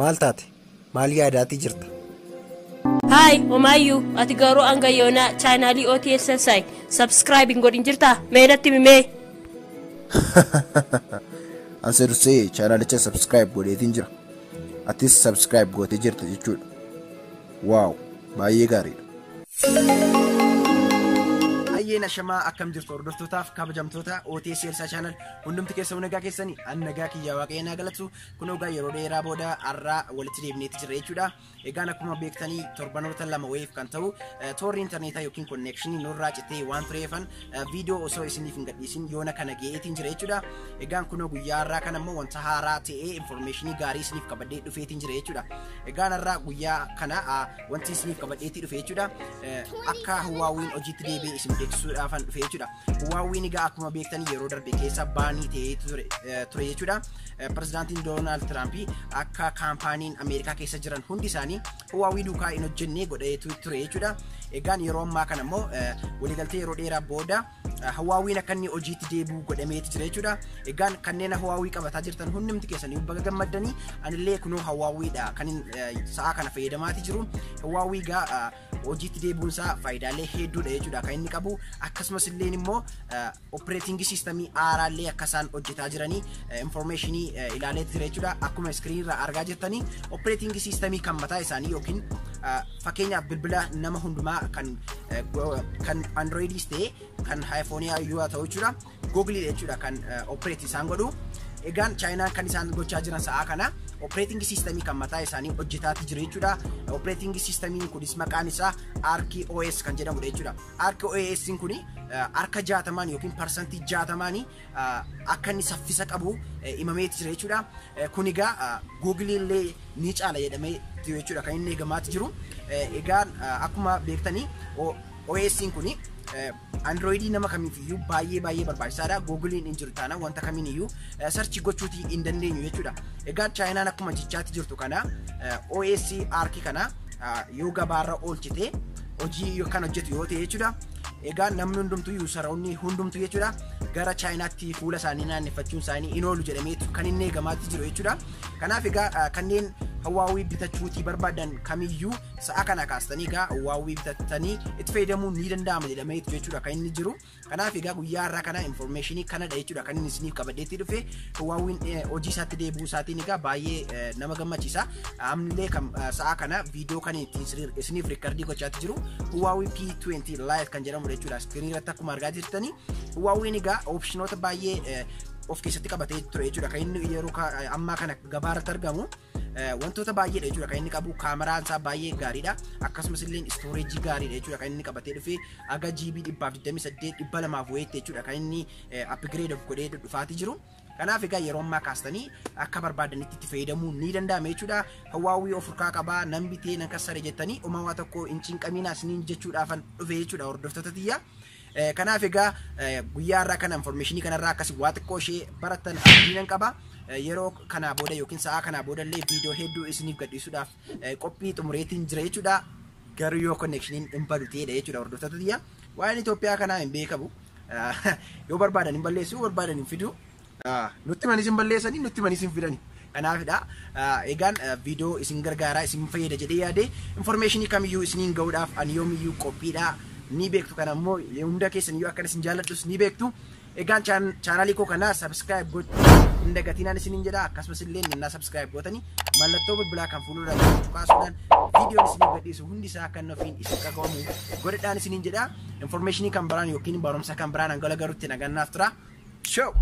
Maal taate? Maal yaadaatii jirta? Hi, Omayu. Ati garuu anga yoona channel OTSSI subscribing godhin jirta. Meedatti mimee. Anseersee channelicha subscribe godheetiin jira. Atis subscribe gootee jirta jechuudha. Wow, baay'ee gaariidha. Ayyeena shamaa akkam jirtu hordoftotaaf kabajamtoota OTSSI channel hundumti keessan nagaa keessanii an nagaa kiyyaa waaqayyoo galatu kun ogaa yeroo dheeraa booda arraa walitti deebineeti jira jechuudha. Egaan akkuma beektanii torbanoota lama wayiif kan ta'u toorri interneetaa yookiin connectionii nurraa citee waan tureefan viidiyoo osoo isiniif hin gadhiisin yoona kana geetiin jira jechuudha. Egaan kun guyyaa arraa kana immoo wanta haaraa ta'ee informationii gaarii isiniif qabadhee dhufeetiin jira jechuudha. Egaan arraa guyyaa kana wanti isiniif qabadheetii dhufe jechuudha. Akka Huaweiin hojiitti deebi'ee isin beeksisuudhaafan dhufe jechuudha. Huaweiin egaa akkuma beektanii yeroo darbe keessa baanii ta'ee ture jechuudha. Pirezidaantiin Doonaald Tiraamp akka kaampaaniin Ameerikaa keessa jiran hundi isaanii Huawei duukaa hin hojjennee godheetu ture jechuudha. Egaan yeroo ammaa kana immoo waliigaltee yeroo dheeraa booda Huaweiin akka inni hojiitti deebi'u godhameeti jira jechuudha. Egaan kanneen Huawei qabataa jirtan hundumti keessanii baga gammaddanii anillee kunoo Huaweiidha kan sa'a kana fayyadamaati jiru. Huawei gaa hojiitti deebi'uun isaa faayidaalee hedduudha jechuudha kan inni qabu. Akkasumas illee immoo operating systemii haaraallee akka isaan hojjetaa jiranii informationii ilaaleeti jira jechuudha. Akkuma screen irraa argaa jirtanii operating systemii kan mataa isaanii yookiin fakkeenyaaf bilbila nama hundumaa kan Androidis ta'e kan iPhone yoo ta'u jechuudha. Google jechuudha kan operate isaan godhu. Egaan China kan isaan gochaa jiran sa'a kana operating systemii kan mataa isaanii hojjetaati jiru jechuudha. Operating systemiin kunis maqaan isaa ArcOS kan jedhamudha jechuudha. ArcOS kuni harka 60 yookiin percentage 60 akka inni saffisa qabu himameeti jira jechuudha. Kun egaa Google illee ni caala jedhamee jechuudha kan inni eegamaati jiru. Egaan akkuma beektanii OS kuni Android nama kamiifiyyuu baay'ee barbaachisaadha. Googlein hin jiru taana wanta kamiiniyyuu search gochuutii hin dandeenyu jechuudha. Egaan Chaayinaan akkuma jechaatti jirtu kana OS Arc kana yoo gabaarra oolchite hojii kan hojjetu yoo ta'e jechuudha. Egaan namni hundumtuu yuusaraawwan hundumtuu jechuudha gara Chaayinaatti fuula isaanii naanneeffachuun isaanii hin oolu jedhameetu kan inni eegamaatti jiru jechuudha. Kanaaf egaa kanneen Huawei bitachuutii barbaadan kamiyyuu sa'a kana kaastanii egaa Huawei bitatanii itti fayyadamuu ni danda'ama jedhameetu jechuudha kan inni jiru. Kanaaf egaa guyyaa irraa kana informationii kanadha jechuudha kan inni isiniif qabadheetti dhufe. Huaweiin hojii isaatti deebi'uu isaatiin egaa baay'ee nama gammachiisa. Ammallee sa'a kana viidiyoo kan ittiin isiniif riikardii gochaatti jiru Huawei P20 Lite kan jedhamu jechuudha. Screen irratti akkuma argaa jirtanii Huaweiin egaa opshinoota baay'ee of keessatti qabatee ture jechuudha kan inni yeroo ammaa kana gabaarratti argamu. Wantoota baay'eedha jechuudha kan inni qabu. Kaameraan isaa baay'ee gaariidha. Akkasumas illee storage gaariidha jechuudha kan inni qabatee dhufe aga GB 128 200 wayiitti jechuudha kan inni upgrade of godhee dhufaatii jiru. Kanaaf egaa yeroo ammaa kaastanii akka barbaadanitti itti fayyadamuu ni danda'ama jechuudha. Huawei of harkaa qabaa nan bitee nan kassare jettanii uumamaa tokko hin cinqaminaa isiniin jechuudhaafan dhufe jechuudha hordoftoota tiyya. Kanaaf egaa guyyaa irraa kana informationii kanarraa akkasii waa xiqqoo ishee barattan abdiin qaba. Yeroo kana booda yookiin sa'a kana booda illee viidiyoo hedduu isiniif gadhiisuudhaaf qophii xumureetiin jira jechuudha. Garuu yoo connectioniin hin badu ta'edha jechuudha hordoftoota tiyya. Waa'een Itoophiyaa kanaa hin beekamu. Yoo barbaadan hin balleessu, yoo barbaadan hin fidu. Nutti manis hin balleessanii, nutti manis hin fidani. Kanaafidha. Egaan viidiyoo isin gargaaraa isin fayyada jedhee yaade informationii kamiyyuu isiniin gahuudhaaf ani yoomiyyuu qophiidha. Ni beektu kana immoo hunda keessan yoo akka isin jaalladhus ni beektu. Egaan chaanaalii koo kana subscribe gochuu hin dagatinaan isiniin jedha. Akkasumas illee nannaa subscribe gootanii mallattoo bilbilaa kan fuuldura tuqaasuudhaan viidiyoon isiniif gadhiisu hundi isaa akka ofiin isin qaqqabamu godhadhaan isiniin jedha. Informationii kan biraan yookiin barumsa kan biraan hanga garuutti nagannaaf tura. Show!